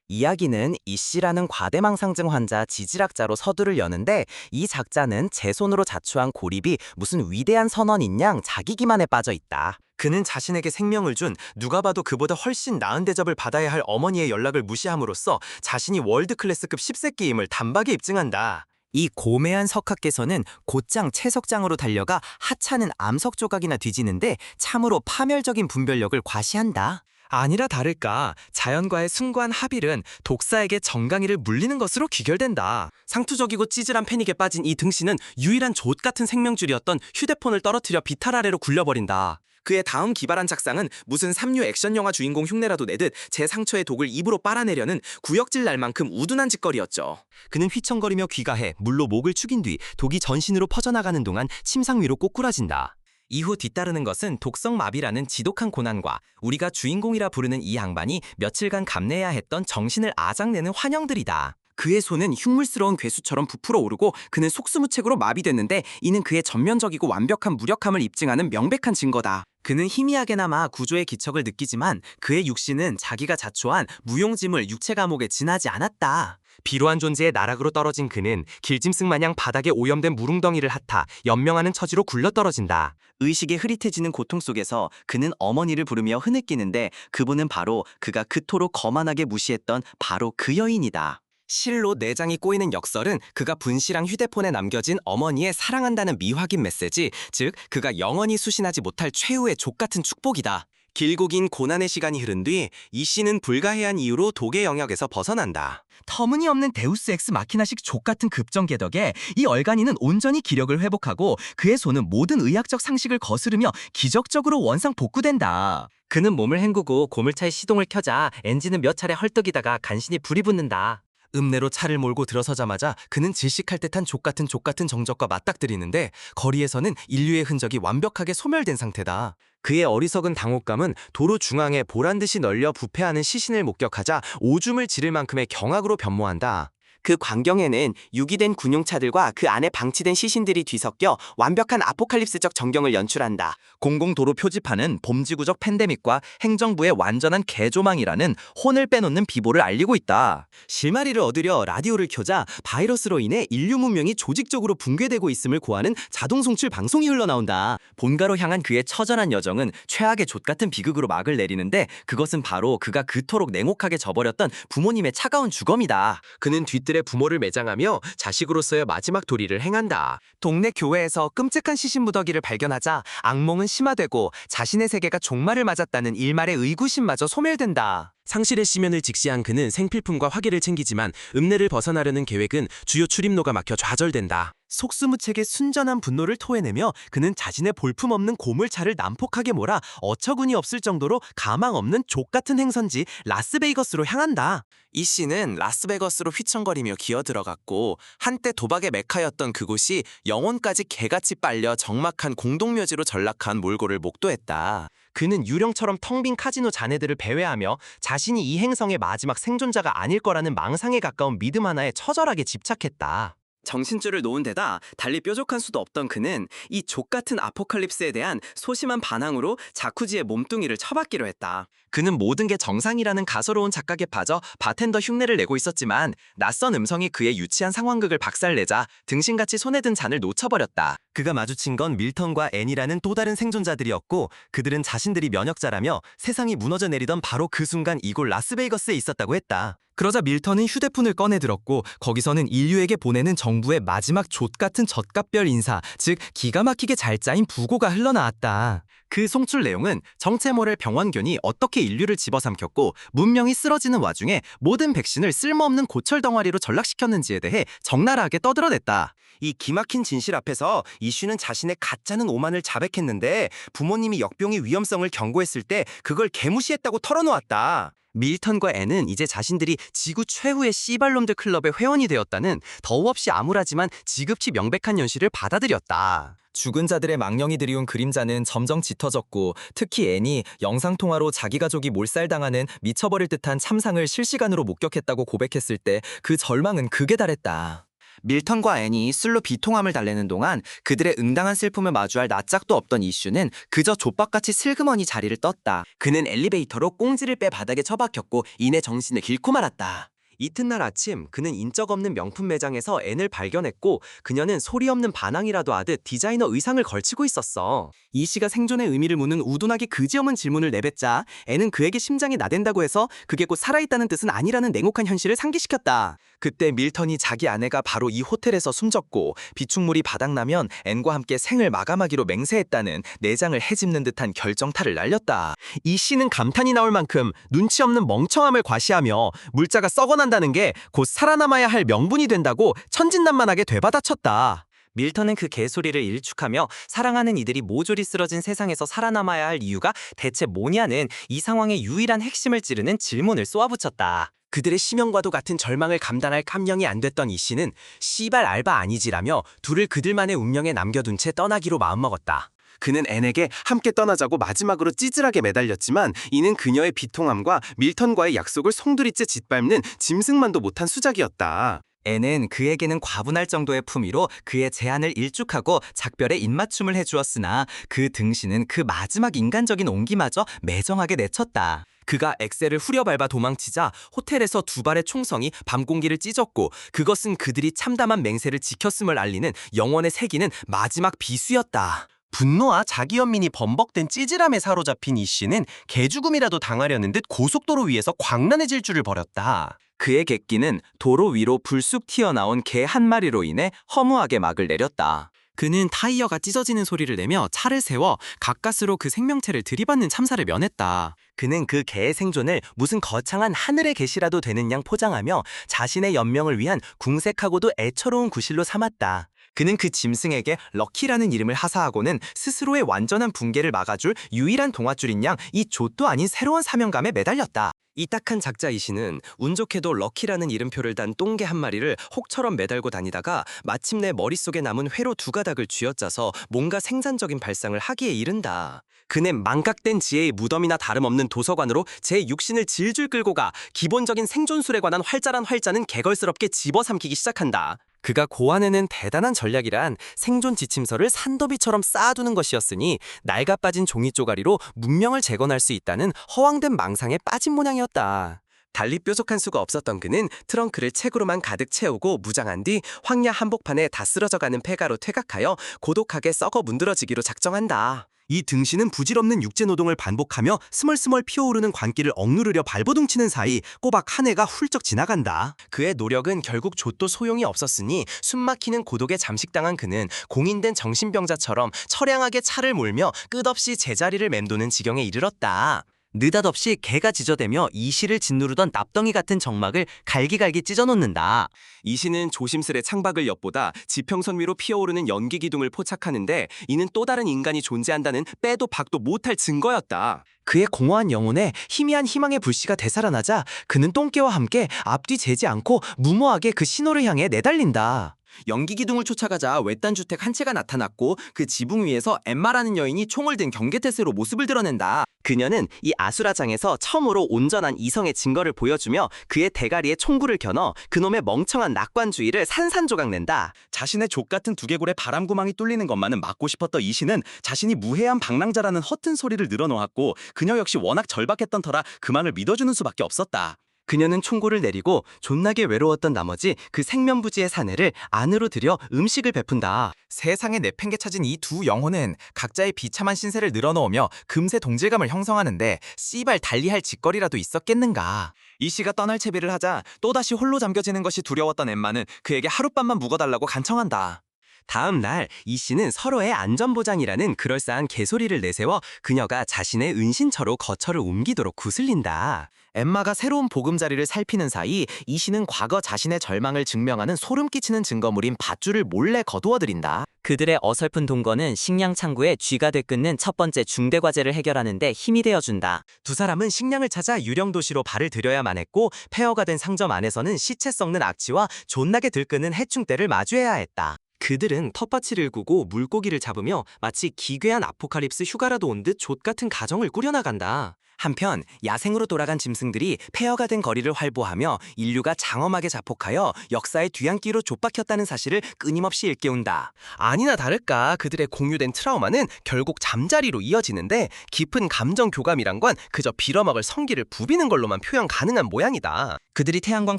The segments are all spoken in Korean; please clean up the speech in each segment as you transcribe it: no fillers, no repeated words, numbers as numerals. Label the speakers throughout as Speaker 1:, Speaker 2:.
Speaker 1: 이야기는 이 씨라는 과대망상증 환자 지질학자로 서두를 여는데 이 작자는 제 손으로 자초한 고립이 무슨 위대한 선언인 양 자기 기만에 빠져 있다.
Speaker 2: 그는 자신에게 생명을 준 누가 봐도 그보다 훨씬 나은 대접을 받아야 할 어머니의 연락을 무시함으로써 자신이 월드클래스급 10세끼임을 단박에 입증한다.
Speaker 1: 이 고매한 석학께서는 곧장 채석장으로 달려가 하찮은 암석 조각이나 뒤지는데 참으로 파멸적인 분별력을 과시한다.
Speaker 2: 아니라 다를까 자연과의 숭고한 합일은 독사에게 정강이를 물리는 것으로 귀결된다. 상투적이고 찌질한 패닉에 빠진 이 등신은 유일한 조 같은 생명줄이었던 휴대폰을 떨어뜨려 비탈 아래로 굴려버린다. 그의 다음 기발한 작상은 무슨 삼류 액션 영화 주인공 흉내라도 내듯 제 상처의 독을 입으로 빨아내려는 구역질 날 만큼 우둔한 짓거리였죠. 그는 휘청거리며 귀가해 물로 목을 축인 뒤 독이 전신으로 퍼져나가는 동안 침상 위로 꼬꾸라진다. 이후 뒤따르는 것은 독성마비라는 지독한 고난과 우리가 주인공이라 부르는 이 양반이 며칠간 감내해야 했던 정신을 아작내는 환영들이다. 그의 손은 흉물스러운 괴수처럼 부풀어 오르고 그는 속수무책으로 마비됐는데 이는 그의 전면적이고 완벽한 무력함을 입증하는 명백한 증거다. 그는 희미하게나마 구조의 기척을 느끼지만 그의 육신은 자기가 자초한 무용지물 육체 감옥에 지나지 않았다. 비로한 존재의 나락으로 떨어진 그는 길짐승 마냥 바닥에 오염된 무릉덩이를 핫아 연명하는 처지로 굴러떨어진다. 의식의 흐릿해지는 고통 속에서 그는 어머니를 부르며 흐느끼는데 그분은 바로 그가 그토록 거만하게 무시했던 바로 그 여인이다. 실로 내장이 꼬이는 역설은 그가 분실한 휴대폰에 남겨진 어머니의 사랑한다는 미확인 메시지, 즉 그가 영원히 수신하지 못할 최후의 족같은 축복이다. 길고 긴 고난의 시간이 흐른 뒤 이 씨는 불가해한 이유로 독의 영역에서 벗어난다.
Speaker 1: 터무니없는 데우스 엑스 마키나식 족같은 급전개 덕에 이 얼간이는 온전히 기력을 회복하고 그의 손은 모든 의학적 상식을 거스르며 기적적으로 원상 복구된다.
Speaker 2: 그는 몸을 헹구고 고물차의 시동을 켜자 엔진은 몇 차례 헐떡이다가 간신히 불이 붙는다. 읍내로 차를 몰고 들어서자마자 그는 질식할 듯한 족같은 정적과 맞닥뜨리는데 거리에서는 인류의 흔적이 완벽하게 소멸된 상태다. 그의 어리석은 당혹감은 도로 중앙에 보란듯이 널려 부패하는 시신을 목격하자 오줌을 지를 만큼의 경악으로 변모한다. 그 광경에는 유기된 군용차들과 그 안에 방치된 시신들이 뒤섞여 완벽한 아포칼립스적 전경을 연출한다. 공공도로 표지판은 봄지구적 팬데믹과 행정부의 완전한 개조망이라는 혼을 빼놓는 비보를 알리고 있다. 실마리를 얻으려 라디오를 켜자 바이러스로 인해 인류 문명이 조직적으로 붕괴되고 있음을 고하는 자동 송출 방송이 흘러나온다. 본가로 향한 그의 처절한 여정은 최악의 족같은 비극으로 막을 내리는데 그것은 바로 그가 그토록 냉혹하게 저버렸던 부모님의 차가운 주검이다. 그는 뒤뜰에 부모를 매장하며 자식으로서의 마지막 도리를 행한다. 동네 교회에서 끔찍한 시신 무더기를 발견하자 악몽은 심화되고 자신의 세계가 종말을 맞았다는 일말의 의구심마저 소멸된다. 상실의 시면을 직시한 그는 생필품과 화기를 챙기지만 읍내를 벗어나려는 계획은 주요 출입로가 막혀 좌절된다. 속수무책의 순전한 분노를 토해내며 그는 자신의 볼품없는 고물차를 난폭하게 몰아 어처구니 없을 정도로 가망 없는 족같은 행선지 라스베이거스로 향한다. 이 씨는 라스베거스로 휘청거리며 기어들어갔고 한때 도박의 메카였던 그곳이 영혼까지 개같이 빨려 적막한 공동묘지로 전락한 몰골을 목도했다. 그는 유령처럼 텅 빈 카지노 잔해들을 배회하며 자신이 이 행성의 마지막 생존자가 아닐 거라는 망상에 가까운 믿음 하나에 처절하게 집착했다. 정신줄을 놓은 데다 달리 뾰족한 수도 없던 그는 이 족같은 아포칼립스에 대한 소심한 반항으로 자쿠지의 몸뚱이를 쳐박기로 했다. 그는 모든 게 정상이라는 가소로운 착각에 빠져 바텐더 흉내를 내고 있었지만 낯선 음성이 그의 유치한 상황극을 박살내자 등신같이 손에 든 잔을 놓쳐버렸다. 그가 마주친 건 밀턴과 앤이라는 또 다른 생존자들이었고 그들은 자신들이 면역자라며 세상이 무너져 내리던 바로 그 순간 이곳 라스베이거스에 있었다고 했다. 그러자 밀턴은 휴대폰을 꺼내들었고 거기서는 인류에게 보내는 정부의 마지막 족같은 젖값별 인사, 즉 기가 막히게 잘 짜인 부고가 흘러나왔다. 그 송출 내용은 정체모를 병원균이 어떻게 인류를 집어삼켰고 문명이 쓰러지는 와중에 모든 백신을 쓸모없는 고철 덩어리로 전락시켰는지에 대해 적나라하게 떠들어댔다. 이 기막힌 진실 앞에서 이슈는 자신의 가짜는 오만을 자백했는데 부모님이 역병의 위험성을 경고했을 때 그걸 개무시했다고 털어놓았다. 밀턴과 앤은 이제 자신들이 지구 최후의 씨발놈들 클럽의 회원이 되었다는 더없이 암울하지만 지극히 명백한 현실을 받아들였다. 죽은 자들의 망령이 드리운 그림자는 점점 짙어졌고 특히 앤이 영상통화로 자기 가족이 몰살당하는 미쳐버릴 듯한 참상을 실시간으로 목격했다고 고백했을 때 그 절망은 극에 달했다.
Speaker 3: 밀턴과 앤이 술로 비통함을 달래는 동안 그들의 응당한 슬픔을 마주할 낯짝도 없던 이슈는 그저 족박같이 슬그머니 자리를 떴다.
Speaker 2: 그는 엘리베이터로 꽁지를 빼 바닥에 처박혔고 이내 정신을 잃고 말았다. 이튿날 아침 그는 인적 없는 명품 매장에서 앤을 발견했고 그녀는 소리 없는 반항이라도 하듯 디자이너 의상을 걸치고 있었어. 이 씨가 생존의 의미를 묻는 우둔하게 그지없는 질문을 내뱉자 앤은 그에게 심장이 나댄다고 해서 그게 곧 살아있다는 뜻은 아니라는 냉혹한 현실을 상기시켰다. 그때 밀턴이 자기 아내가 바로 이 호텔에서 숨졌고 비축물이 바닥나면 앤과 함께 생을 마감하기로 맹세했다는 내장을 헤집는 듯한 결정타를 날렸다. 이 씨는 감탄이 나올 만큼 눈치 없는 멍청함을 과시하며 물자가 썩어난다는 게 곧 살아남아야 할 명분이 된다고 천진난만하게 되받아쳤다. 밀턴은 그 개소리를 일축하며 사랑하는 이들이 모조리 쓰러진 세상에서 살아남아야 할 이유가 대체 뭐냐는 이 상황의 유일한 핵심을 찌르는 질문을 쏘아붙였다. 그들의 심형과도 같은 절망을 감당할 깜냥이 안 됐던 이 씨는 씨발 알바 아니지라며 둘을 그들만의 운명에 남겨둔 채 떠나기로 마음먹었다. 그는 앤에게 함께 떠나자고 마지막으로 찌질하게 매달렸지만 이는 그녀의 비통함과 밀턴과의 약속을 송두리째 짓밟는 짐승만도 못한 수작이었다. 앤은 그에게는 과분할 정도의 품위로 그의 제안을 일축하고 작별의 입맞춤을 해주었으나 그 등신은 그 마지막 인간적인 온기마저 매정하게 내쳤다. 그가 엑셀을 후려밟아 도망치자 호텔에서 두 발의 총성이 밤 공기를 찢었고 그것은 그들이 참담한 맹세를 지켰음을 알리는 영원의 새기는 마지막 비수였다. 분노와 자기연민이 범벅된 찌질함에 사로잡힌 이 씨는 개죽음이라도 당하려는 듯 고속도로 위에서 광란의 질주를 벌였다. 그의 객기는 도로 위로 불쑥 튀어나온 개 한 마리로 인해 허무하게 막을 내렸다. 그는 타이어가 찢어지는 소리를 내며 차를 세워 가까스로 그 생명체를 들이받는 참사를 면했다. 그는 그 개의 생존을 무슨 거창한 하늘의 계시라도 되는 양 포장하며 자신의 연명을 위한 궁색하고도 애처로운 구실로 삼았다. 그는 그 짐승에게 럭키라는 이름을 하사하고는 스스로의 완전한 붕괴를 막아줄 유일한 동아줄인 양 이 좆도 아닌 새로운 사명감에 매달렸다. 이 딱한 작자 이씨는 운 좋게도 럭키라는 이름표를 단 똥개 한 마리를 혹처럼 매달고 다니다가 마침내 머릿속에 남은 회로 두 가닥을 쥐어짜서 뭔가 생산적인 발상을 하기에 이른다. 그는 망각된 지혜의 무덤이나 다름없는 도서관으로 제 육신을 질질 끌고 가 기본적인 생존술에 관한 활자란 활자는 개걸스럽게 집어삼키기 시작한다. 그가 고안해낸 대단한 전략이란 생존 지침서를 산더미처럼 쌓아두는 것이었으니 낡아 빠진 종이 쪼가리로 문명을 재건할 수 있다는 허황된 망상에 빠진 모양이었다. 달리 뾰족한 수가 없었던 그는 트렁크를 책으로만 가득 채우고 무장한 뒤 황야 한복판에 다 쓰러져가는 폐가로 퇴각하여 고독하게 썩어 문드러지기로 작정한다. 이 등신은 부질없는 육체노동을 반복하며 스멀스멀 피어오르는 관기를 억누르려 발버둥치는 사이 꼬박 한 해가 훌쩍 지나간다. 그의 노력은 결국 좆도 소용이 없었으니 숨막히는 고독에 잠식당한 그는 공인된 정신병자처럼 처량하게 차를 몰며 끝없이 제자리를 맴도는 지경에 이르렀다. 느닷없이 개가 지저대며 이씨를 짓누르던 납덩이 같은 정막을 갈기갈기 찢어놓는다. 이씨는 조심스레 창밖을 엿보다 지평선 위로 피어오르는 연기 기둥을 포착하는데 이는 또 다른 인간이 존재한다는 빼도 박도 못할 증거였다. 그의 공허한 영혼에 희미한 희망의 불씨가 되살아나자 그는 똥개와 함께 앞뒤 재지 않고 무모하게 그 신호를 향해 내달린다. 연기 기둥을 쫓아가자 외딴 주택 한 채가 나타났고 그 지붕 위에서 엠마라는 여인이 총을 든 경계태세로 모습을 드러낸다. 그녀는 이 아수라장에서 처음으로 온전한 이성의 증거를 보여주며 그의 대가리에 총구를 겨눠 그놈의 멍청한 낙관주의를 산산조각낸다. 자신의 족같은 두개골에 바람구멍이 뚫리는 것만은 막고 싶었던 이씨는 자신이 무해한 방랑자라는 허튼 소리를 늘어놓았고 그녀 역시 워낙 절박했던 터라 그만을 믿어주는 수밖에 없었다. 그녀는 총구를 내리고 존나게 외로웠던 나머지 그 생면부지의 사내를 안으로 들여 음식을 베푼다. 세상에 내팽개쳐진 이 두 영혼은 각자의 비참한 신세를 늘어놓으며 금세 동질감을 형성하는데 씨발 달리할 짓거리라도 있었겠는가. 이 씨가 떠날 채비를 하자 또다시 홀로 잠겨지는 것이 두려웠던 엠마는 그에게 하룻밤만 묵어달라고 간청한다. 다음 날 이 씨는 서로의 안전보장이라는 그럴싸한 개소리를 내세워 그녀가 자신의 은신처로 거처를 옮기도록 구슬린다. 엠마가 새로운 보금자리를 살피는 사이 이 씨는 과거 자신의 절망을 증명하는 소름 끼치는 증거물인 밧줄을 몰래 거두어들인다. 그들의 어설픈 동거는 식량 창고에 쥐가 되끓는 첫 번째 중대 과제를 해결하는 데 힘이 되어준다. 두 사람은 식량을 찾아 유령 도시로 발을 들여야만 했고 폐허가 된 상점 안에서는 시체 썩는 악취와 존나게 들끓는 해충떼를 마주해야 했다. 그들은 텃밭을 일구고 물고기를 잡으며 마치 기괴한 아포칼립스 휴가라도 온 듯 족같은 가정을 꾸려나간다.
Speaker 3: 한편 야생으로 돌아간 짐승들이 폐허가 된 거리를 활보하며 인류가 장엄하게 자폭하여 역사의 뒤안기로 좆박혔다는 사실을 끊임없이 일깨운다.
Speaker 2: 아니나 다를까 그들의 공유된 트라우마는 결국 잠자리로 이어지는데 깊은 감정 교감이란 건 그저 빌어먹을 성기를 부비는 걸로만 표현 가능한 모양이다.
Speaker 3: 그들이 태양광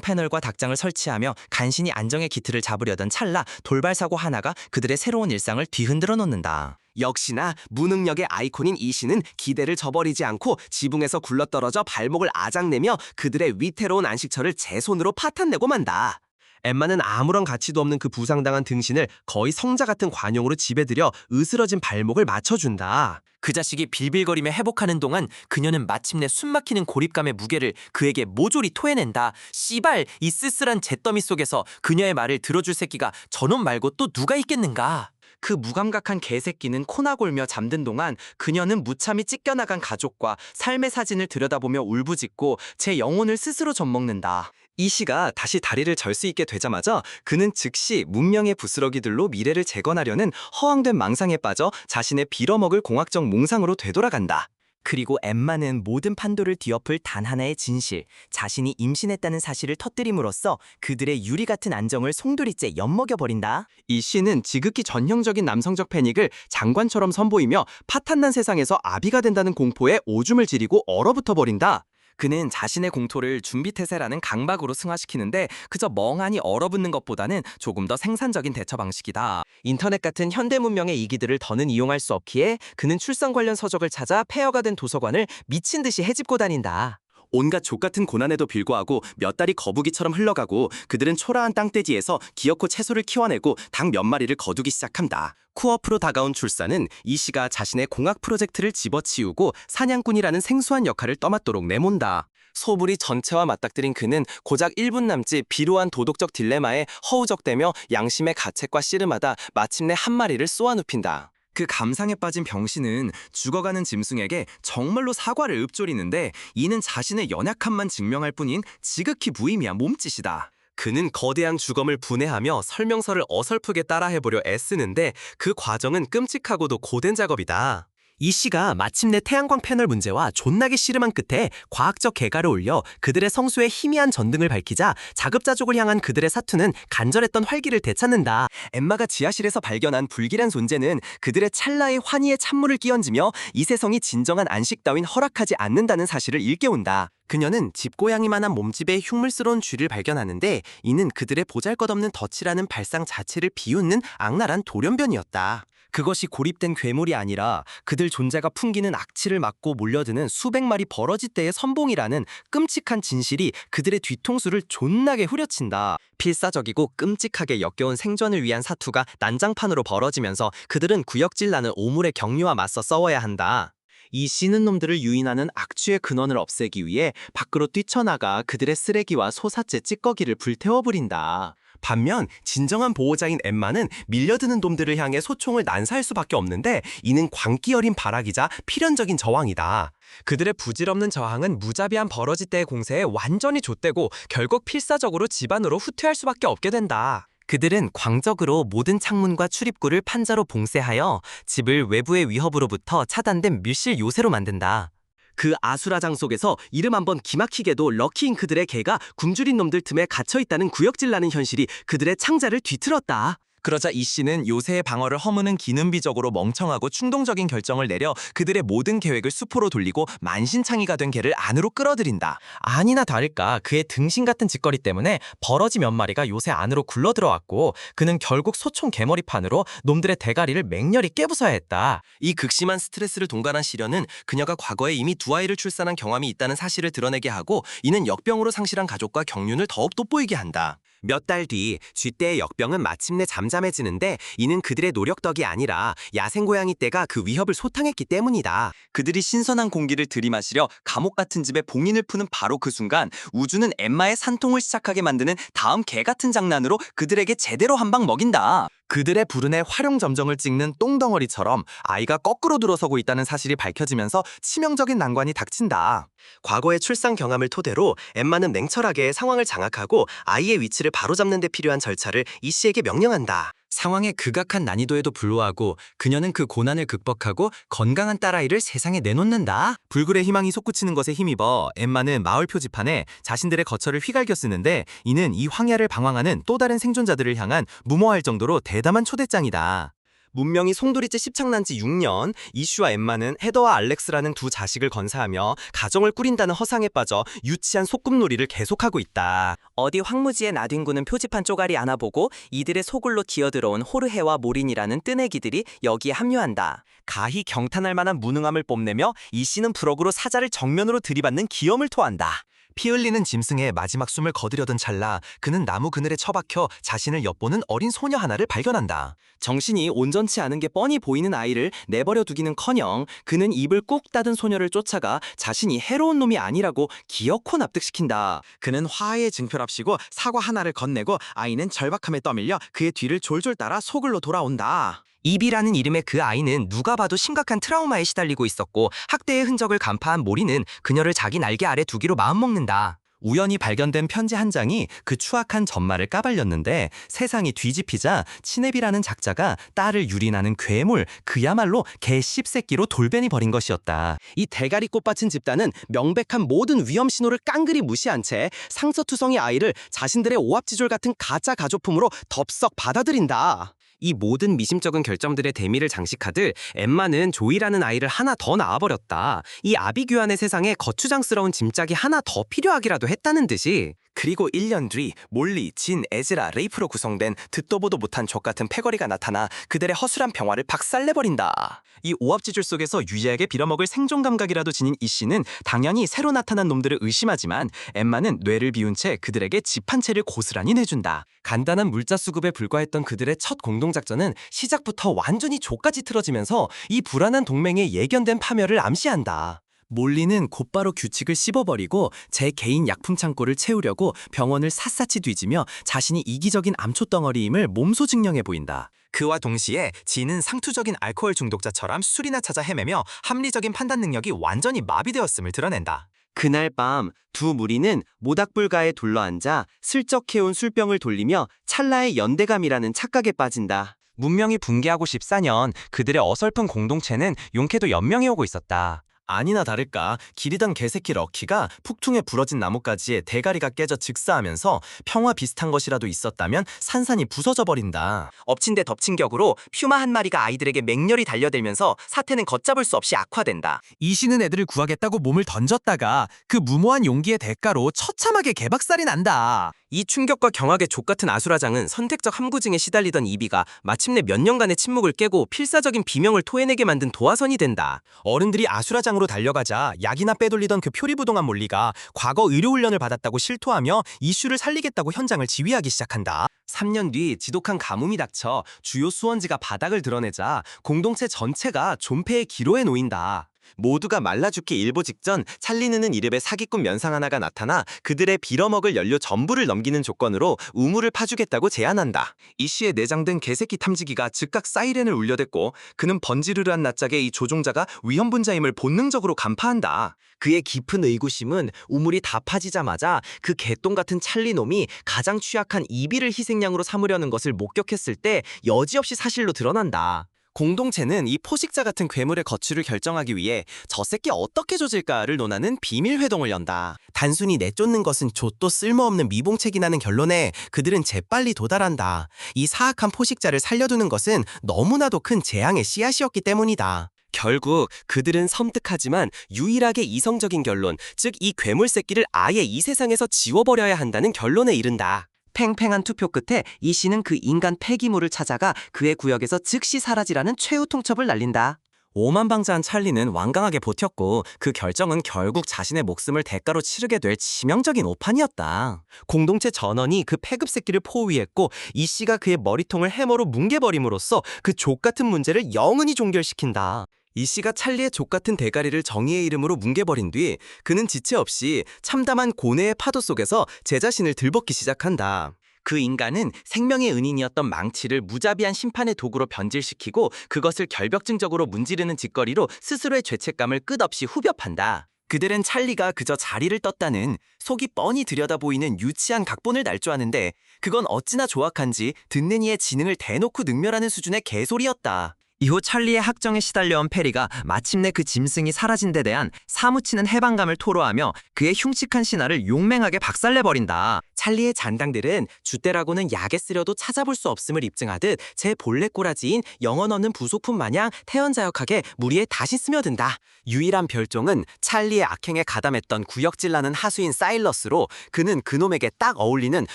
Speaker 3: 패널과 닭장을 설치하며 간신히 안정의 기틀을 잡으려던 찰나 돌발 사고 하나가 그들의 새로운 일상을 뒤흔들어 놓는다.
Speaker 2: 역시나 무능력의 아이콘인 이씨는 기대를 저버리지 않고 지붕에서 굴러떨어져 발목을 아작내며 그들의 위태로운 안식처를 제 손으로 파탄내고 만다. 엠마는 아무런 가치도 없는 그 부상당한 등신을 거의 성자 같은 관용으로 집에 들여 으스러진 발목을 맞춰준다.
Speaker 3: 그 자식이 빌빌거리며 회복하는 동안 그녀는 마침내 숨막히는 고립감의 무게를 그에게 모조리 토해낸다. 씨발, 이 쓸쓸한 잿더미 속에서 그녀의 말을 들어줄 새끼가 저놈 말고 또 누가 있겠는가. 그 무감각한 개새끼는 코나 골며 잠든 동안 그녀는 무참히 찢겨나간 가족과 삶의 사진을 들여다보며 울부짖고 제 영혼을 스스로 젖먹는다.
Speaker 2: 이씨가 다시 다리를 절 수 있게 되자마자 그는 즉시 문명의 부스러기들로 미래를 재건하려는 허황된 망상에 빠져 자신의 빌어먹을 공학적 몽상으로 되돌아간다.
Speaker 3: 그리고 엠마는 모든 판도를 뒤엎을 단 하나의 진실, 자신이 임신했다는 사실을 터뜨림으로써 그들의 유리 같은 안정을 송두리째 엿먹여버린다.
Speaker 2: 이 씨는 지극히 전형적인 남성적 패닉을 장관처럼 선보이며 파탄난 세상에서 아비가 된다는 공포에 오줌을 지리고 얼어붙어 버린다.
Speaker 3: 그는 자신의 공토를 준비태세라는 강박으로 승화시키는데 그저 멍하니 얼어붙는 것보다는 조금 더 생산적인 대처 방식이다. 인터넷 같은 현대 문명의 이기들을 더는 이용할 수 없기에 그는 출산 관련 서적을 찾아 폐허가 된 도서관을 미친 듯이 헤집고 다닌다.
Speaker 2: 온갖 족같은 고난에도 불구하고 몇 달이 거북이처럼 흘러가고 그들은 초라한 땅돼지에서 기어코 채소를 키워내고 닭 몇 마리를 거두기 시작한다. 코앞으로 다가온 출산은 이 씨가 자신의 공학 프로젝트를 집어치우고 사냥꾼이라는 생소한 역할을 떠맡도록 내몬다.
Speaker 3: 소불이 전체와 맞닥뜨린 그는 고작 1분 남짓 비로한 도덕적 딜레마에 허우적대며 양심의 가책과 씨름하다 마침내 한 마리를 쏘아눕힌다.
Speaker 2: 그 감상에 빠진 병신은 죽어가는 짐승에게 정말로 사과를 읊조리는데 이는 자신의 연약함만 증명할 뿐인 지극히 무의미한 몸짓이다. 그는 거대한 주검을 분해하며 설명서를 어설프게 따라해보려 애쓰는데 그 과정은 끔찍하고도 고된 작업이다. 이 씨가 마침내 태양광 패널 문제와 존나게 씨름한 끝에 과학적 개가를 올려 그들의 성수의 희미한 전등을 밝히자 자급자족을 향한 그들의 사투는 간절했던 활기를 되찾는다. 엠마가 지하실에서 발견한 불길한 존재는 그들의 찰나의 환희에 찬물을 끼얹으며 이 세상이 진정한 안식 따윈 허락하지 않는다는 사실을 일깨운다. 그녀는 집고양이만한 몸집의 흉물스러운 쥐를 발견하는데 이는 그들의 보잘것없는 덫이라는 발상 자체를 비웃는 악랄한 돌연변이었다. 그것이 고립된 괴물이 아니라 그들 존재가 풍기는 악취를 맡고 몰려드는 수백 마리 버러지떼의 선봉이라는 끔찍한 진실이 그들의 뒤통수를 존나게 후려친다. 필사적이고 끔찍하게 역겨운 생존을 위한 사투가 난장판으로 벌어지면서 그들은 구역질 나는 오물의 경류와 맞서 싸워야 한다. 이 씨는 놈들을 유인하는 악취의 근원을 없애기 위해 밖으로 뛰쳐나가 그들의 쓰레기와 소사째 찌꺼기를 불태워버린다. 반면 진정한 보호자인 엠마는 밀려드는 놈들을 향해 소총을 난사할 수밖에 없는데 이는 광기 어린 발악이자 필연적인 저항이다. 그들의 부질없는 저항은 무자비한 버러지떼의 공세에 완전히 좆되고 결국 필사적으로 집안으로 후퇴할 수밖에 없게 된다. 그들은 광적으로 모든 창문과 출입구를 판자로 봉쇄하여 집을 외부의 위협으로부터 차단된 밀실 요새로 만든다. 그 아수라장 속에서 이름 한번 기막히게도 럭키잉크들의 개가 굶주린 놈들 틈에 갇혀있다는 구역질 나는 현실이 그들의 창자를 뒤틀었다. 그러자 이 씨는 요새의 방어를 허무는 기능비적으로 멍청하고 충동적인 결정을 내려 그들의 모든 계획을 수포로 돌리고 만신창이가 된 개를 안으로 끌어들인다. 아니나 다를까 그의 등신 같은 짓거리 때문에 버러지 몇 마리가 요새 안으로 굴러들어왔고 그는 결국 소총 개머리판으로 놈들의 대가리를 맹렬히 깨부숴야 했다. 이 극심한 스트레스를 동반한 시련은 그녀가 과거에 이미 두 아이를 출산한 경험이 있다는 사실을 드러내게 하고 이는 역병으로 상실한 가족과 경륜을 더욱 돋보이게 한다. 몇 달 뒤 쥐떼의 역병은 마침내 잠잠해지는데 이는 그들의 노력 덕이 아니라 야생고양이 떼가 그 위협을 소탕했기 때문이다. 그들이 신선한 공기를 들이마시려 감옥 같은 집에 봉인을 푸는 바로 그 순간 우주는 엠마의 산통을 시작하게 만드는 다음 개 같은 장난으로 그들에게 제대로 한 방 먹인다. 그들의 불운의 활용점정을 찍는 똥덩어리처럼 아이가 거꾸로 들어서고 있다는 사실이 밝혀지면서 치명적인 난관이 닥친다. 과거의 출산 경험을 토대로 엠마는 냉철하게 상황을 장악하고 아이의 위치를 바로잡는 데 필요한 절차를 이 씨에게 명령한다. 상황의 극악한 난이도에도 불구하고 그녀는 그 고난을 극복하고 건강한 딸아이를 세상에 내놓는다. 불굴의 희망이 솟구치는 것에 힘입어 엠마는 마을 표지판에 자신들의 거처를 휘갈겨 쓰는데 이는 이 황야를 방황하는 또 다른 생존자들을 향한 무모할 정도로 대담한 초대장이다. 문명이 송두리째 십창난 지 6년, 이슈와 엠마는 헤더와 알렉스라는 두 자식을 건사하며 가정을 꾸린다는 허상에 빠져 유치한 소꿉놀이를 계속하고 있다.
Speaker 3: 어디 황무지의 나뒹구는 표지판 쪼가리 안아보고 이들의 소굴로 기어들어온 호르헤와 모린이라는 뜨내기들이 여기에 합류한다.
Speaker 2: 가히 경탄할 만한 무능함을 뽐내며 이 씨는 부럭으로 사자를 정면으로 들이받는 기염을 토한다. 피 흘리는 짐승의 마지막 숨을 거두려던 찰나 그는 나무 그늘에 처박혀 자신을 엿보는 어린 소녀 하나를 발견한다. 정신이 온전치 않은 게 뻔히 보이는 아이를 내버려 두기는커녕 그는 입을 꾹 닫은 소녀를 쫓아가 자신이 해로운 놈이 아니라고 기어코 납득시킨다. 그는 화해의 증표랍시고 사과 하나를 건네고 아이는 절박함에 떠밀려 그의 뒤를 졸졸 따라 소굴로 돌아온다. 이비라는 이름의 그 아이는 누가 봐도 심각한 트라우마에 시달리고 있었고 학대의 흔적을 간파한 모리는 그녀를 자기 날개 아래 두기로 마음먹는다. 우연히 발견된 편지 한 장이 그 추악한 전말을 까발렸는데 세상이 뒤집히자 치네비라는 작자가 딸을 유린하는 괴물, 그야말로 개 씹새끼로 돌변이 벌인 것이었다. 이 대가리 꽃받친 집단은 명백한 모든 위험 신호를 깡그리 무시한 채 상서투성이 아이를 자신들의 오합지졸 같은 가짜 가조품으로 덥석 받아들인다. 이 모든 미심쩍은 결점들의 대미를 장식하듯 엠마는 조이라는 아이를 하나 더 낳아버렸다. 이 아비규환의 세상에 거추장스러운 짐짝이 하나 더 필요하기라도 했다는 듯이. 그리고 1년 뒤 몰리, 진, 에즈라, 레이프로 구성된 듣도 보도 못한 족같은 패거리가 나타나 그들의 허술한 평화를 박살내버린다. 이 오합지졸 속에서 유지하게 빌어먹을 생존 감각이라도 지닌 이 씨는 당연히 새로 나타난 놈들을 의심하지만 엠마는 뇌를 비운 채 그들에게 집 한 채를 고스란히 내준다. 간단한 물자 수급에 불과했던 그들의 첫 공동작전은 시작부터 완전히 족같이 틀어지면서 이 불안한 동맹의 예견된 파멸을 암시한다. 몰리는 곧바로 규칙을 씹어버리고 제 개인 약품 창고를 채우려고 병원을 샅샅이 뒤지며 자신이 이기적인 암초덩어리임을 몸소 증명해 보인다. 그와 동시에 진은 상투적인 알코올 중독자처럼 술이나 찾아 헤매며 합리적인 판단 능력이 완전히 마비되었음을 드러낸다. 그날 밤 두 무리는 모닥불가에 둘러앉아 슬쩍 해온 술병을 돌리며 찰나의 연대감이라는 착각에 빠진다. 문명이 붕괴하고 14년 그들의 어설픈 공동체는 용케도 연명해오고 있었다. 아니나 다를까 기리던 개새끼 럭키가 폭풍에 부러진 나뭇가지에 대가리가 깨져 즉사하면서 평화 비슷한 것이라도 있었다면 산산이 부서져 버린다. 엎친 데 덮친 격으로 퓨마 한 마리가 아이들에게 맹렬히 달려들면서 사태는 걷잡을 수 없이 악화된다. 이씨는 애들을 구하겠다고 몸을 던졌다가 그 무모한 용기의 대가로 처참하게 개박살이 난다. 이 충격과 경악의 족같은 아수라장은 선택적 함구증에 시달리던 이비가 마침내 몇 년간의 침묵을 깨고 필사적인 비명을 토해내게 만든 도화선이 된다. 어른들이 아수라장으로 달려가자 약이나 빼돌리던 그 표리부동한 몰리가 과거 의료훈련을 받았다고 실토하며 이슈를 살리겠다고 현장을 지휘하기 시작한다. 3년 뒤 지독한 가뭄이 닥쳐 주요 수원지가 바닥을 드러내자 공동체 전체가 존폐의 기로에 놓인다. 모두가 말라 죽기 일보 직전 찰리느는 이름의 사기꾼 면상 하나가 나타나 그들의 빌어먹을 연료 전부를 넘기는 조건으로 우물을 파주겠다고 제안한다. 이씨의 내장된 개새끼 탐지기가 즉각 사이렌을 울려댔고 그는 번지르르한 낯짝에 이 조종자가 위험분자임을 본능적으로 간파한다. 그의 깊은 의구심은 우물이 다 파지자마자 그 개똥 같은 찰리놈이 가장 취약한 이비를 희생양으로 삼으려는 것을 목격했을 때 여지없이 사실로 드러난다. 공동체는 이 포식자 같은 괴물의 거취를 결정하기 위해 저 새끼 어떻게 조질까를 논하는 비밀 회동을 연다. 단순히 내쫓는 것은 좆도 쓸모없는 미봉책이라는 결론에 그들은 재빨리 도달한다. 이 사악한 포식자를 살려두는 것은 너무나도 큰 재앙의 씨앗이었기 때문이다. 결국 그들은 섬뜩하지만 유일하게 이성적인 결론, 즉 이 괴물 새끼를 아예 이 세상에서 지워버려야 한다는 결론에 이른다. 팽팽한 투표 끝에 이 씨는 그 인간 폐기물을 찾아가 그의 구역에서 즉시 사라지라는 최후 통첩을 날린다. 오만방자한 찰리는 완강하게 버텼고 그 결정은 결국 자신의 목숨을 대가로 치르게 될 치명적인 오판이었다. 공동체 전원이 그 패급 새끼를 포위했고 이 씨가 그의 머리통을 해머로 뭉개버림으로써 그 족같은 문제를 영원히 종결시킨다. 이 씨가 찰리의 족같은 대가리를 정의의 이름으로 뭉개버린 뒤 그는 지체 없이 참담한 고뇌의 파도 속에서 제 자신을 들벗기 시작한다. 그 인간은 생명의 은인이었던 망치를 무자비한 심판의 도구로 변질시키고 그것을 결벽증적으로 문지르는 짓거리로 스스로의 죄책감을 끝없이 후벼판다.
Speaker 3: 그들은 찰리가 그저 자리를 떴다는 속이 뻔히 들여다보이는 유치한 각본을 날 줄 아는데 그건 어찌나 조악한지 듣는 이의 지능을 대놓고 능멸하는 수준의 개소리였다. 이후 찰리의 학정에 시달려온 페리가 마침내 그 짐승이 사라진 데 대한 사무치는 해방감을 토로하며 그의 흉측한 신화를 용맹하게 박살내버린다. 찰리의 잔당들은 줏대라고는 약에 쓰려도 찾아볼 수 없음을 입증하듯 제 본래 꼬라지인 영혼 없는 부속품 마냥 태연자역하게 무리에 다시 스며든다. 유일한 별종은 찰리의 악행에 가담했던 구역질나는 하수인 사일러스로 그는 그놈에게 딱 어울리는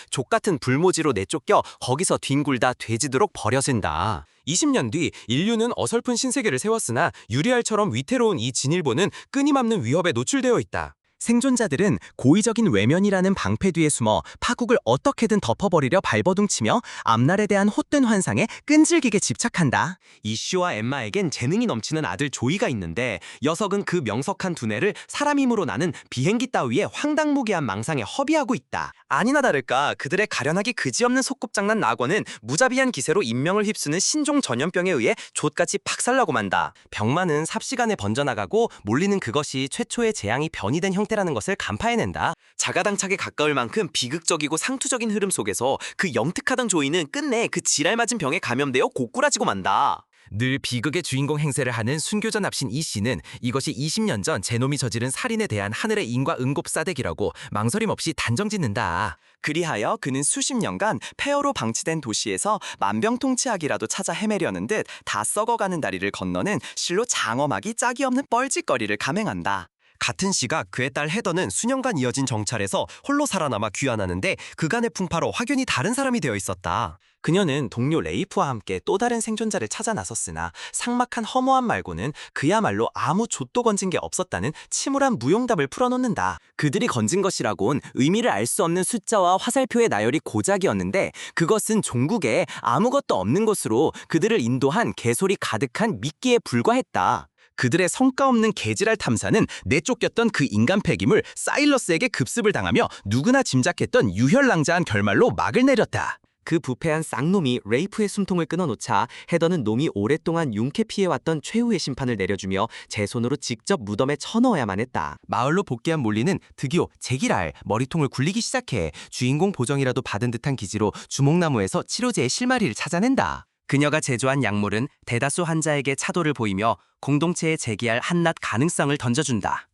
Speaker 3: 족같은 불모지로 내쫓겨 거기서 뒹굴다 돼지도록 버려진다. 20년 뒤 인류는 어설픈 신세계를 세웠으나 유리알처럼 위태로운 이 진일보는 끊임없는 위협에 노출되어 있다. 생존자들은 고의적인 외면이라는 방패 뒤에 숨어 파국을 어떻게든 덮어버리려 발버둥치며 앞날에 대한 헛된 환상에 끈질기게 집착한다. 이슈와 엠마에겐 재능이 넘치는 아들 조이가 있는데 녀석은 그 명석한 두뇌를 사람 힘으로 나는 비행기 따위의 황당무계한 망상에 허비하고 있다. 아니나 다를까 그들의 가련하기 그지없는 소꿉장난 낙원은 무자비한 기세로 인명을 휩쓰는 신종 전염병에 의해 좆같이 박살나고 만다. 병만은 삽시간에 번져나가고 몰리는 그것이 최초의 재앙이 변이된 형태라는 것을 간파해낸다. 자가당착에 가까울 만큼 비극적이고 상투적인 흐름 속에서 그 영특하던 조이는 끝내 그 지랄맞은 병에 감염되어 고꾸라지고 만다. 늘 비극의 주인공 행세를 하는 순교자 납신 이 씨는 이것이 20년 전 제놈이 저지른 살인에 대한 하늘의 인과 응급 싸대기라고 망설임 없이 단정짓는다. 그리하여 그는 수십 년간 폐허로 방치된 도시에서 만병통치약이라도 찾아 헤매려는 듯 다 썩어가는 다리를 건너는 실로 장엄하기 짝이 없는 뻘짓거리를 감행한다. 같은 시각 그의 딸 헤더는 수년간 이어진 정찰에서 홀로 살아남아 귀환하는데 그간의 풍파로 확연히 다른 사람이 되어 있었다. 그녀는 동료 레이프와 함께 또 다른 생존자를 찾아 나섰으나 삭막한 허무함 말고는 그야말로 아무 좆도 건진 게 없었다는 침울한 무용담을 풀어놓는다. 그들이 건진 것이라곤 의미를 알 수 없는 숫자와 화살표의 나열이 고작이었는데 그것은 종국에 아무것도 없는 곳으로 그들을 인도한 개소리 가득한 미끼에 불과했다. 그들의 성과 없는 개지랄 탐사는 내쫓겼던 그 인간 폐기물 사일러스에게 급습을 당하며 누구나 짐작했던 유혈낭자한 결말로 막을 내렸다. 그 부패한 쌍놈이 레이프의 숨통을 끊어놓자 헤더는 놈이 오랫동안 융쾌 피해왔던 최후의 심판을 내려주며 제 손으로 직접 무덤에 쳐넣어야만 했다. 마을로 복귀한 몰리는 드디어 제기랄 머리통을 굴리기 시작해 주인공 보정이라도 받은 듯한 기지로 주목나무에서 치료제의 실마리를 찾아낸다. 그녀가 제조한 약물은 대다수 환자에게 차도를 보이며 공동체에 재기할 한낱 가능성을 던져준다.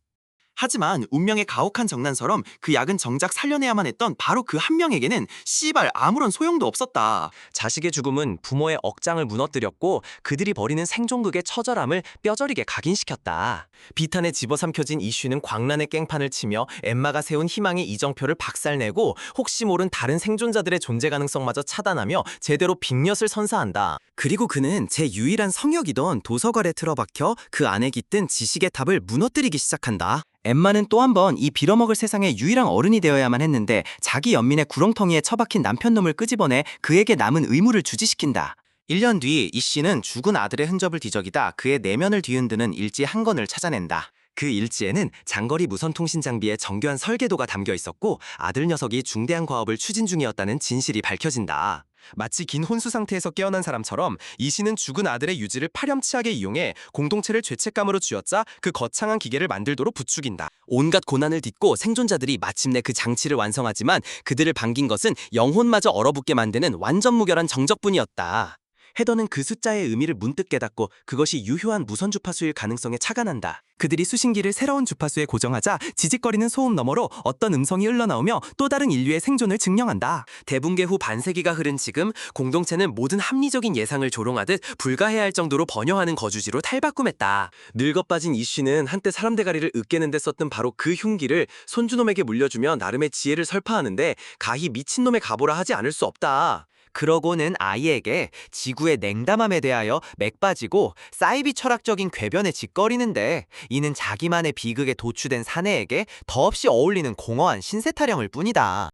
Speaker 3: 하지만 운명의 가혹한 정난처럼 그 약은 정작 살려내야만 했던 바로 그 한 명에게는 씨발 아무런 소용도 없었다. 자식의 죽음은 부모의 억장을 무너뜨렸고 그들이 벌이는 생존극의 처절함을 뼈저리게 각인시켰다. 비탄에 집어삼켜진 이슈는 광란의 깽판을 치며 엠마가 세운 희망의 이정표를 박살내고 혹시 모른 다른 생존자들의 존재 가능성마저 차단하며 제대로 빅엿을 선사한다. 그리고 그는 제 유일한 성역이던 도서관에 틀어박혀 그 안에 깃든 지식의 탑을 무너뜨리기 시작한다. 엠마는 또 한 번 이 빌어먹을 세상의 유일한 어른이 되어야만 했는데 자기 연민의 구렁텅이에 처박힌 남편놈을 끄집어내 그에게 남은 의무를 주지시킨다. 1년 뒤 이 씨는 죽은 아들의 흔적을 뒤적이다 그의 내면을 뒤흔드는 일지 한 권을 찾아낸다. 그 일지에는 장거리 무선통신 장비의 정교한 설계도가 담겨 있었고 아들 녀석이 중대한 과업을 추진 중이었다는 진실이 밝혀진다. 마치 긴 혼수 상태에서 깨어난 사람처럼 이 씨는 죽은 아들의 유지를 파렴치하게 이용해 공동체를 죄책감으로 쥐어짜 그 거창한 기계를 만들도록 부추긴다. 온갖 고난을 딛고 생존자들이 마침내 그 장치를 완성하지만 그들을 반긴 것은 영혼마저 얼어붙게 만드는 완전 무결한 정적뿐이었다. 헤더는 그 숫자의 의미를 문득 깨닫고 그것이 유효한 무선 주파수일 가능성에 착안한다. 그들이 수신기를 새로운 주파수에 고정하자 지직거리는 소음 너머로 어떤 음성이 흘러나오며 또 다른 인류의 생존을 증명한다. 대붕괴 후 반세기가 흐른 지금 공동체는 모든 합리적인 예상을 조롱하듯 불가해할 정도로 번영하는 거주지로 탈바꿈했다. 늙어빠진 이씨는 한때 사람 대가리를 으깨는 데 썼던 바로 그 흉기를 손주놈에게 물려주며 나름의 지혜를 설파하는데 가히 미친놈의 가보라 하지 않을 수 없다. 그러고는 아이에게 지구의 냉담함에 대하여 맥 빠지고 사이비 철학적인 궤변에 짓거리는데 이는 자기만의 비극에 도취된 사내에게 더없이 어울리는 공허한 신세 타령일 뿐이다.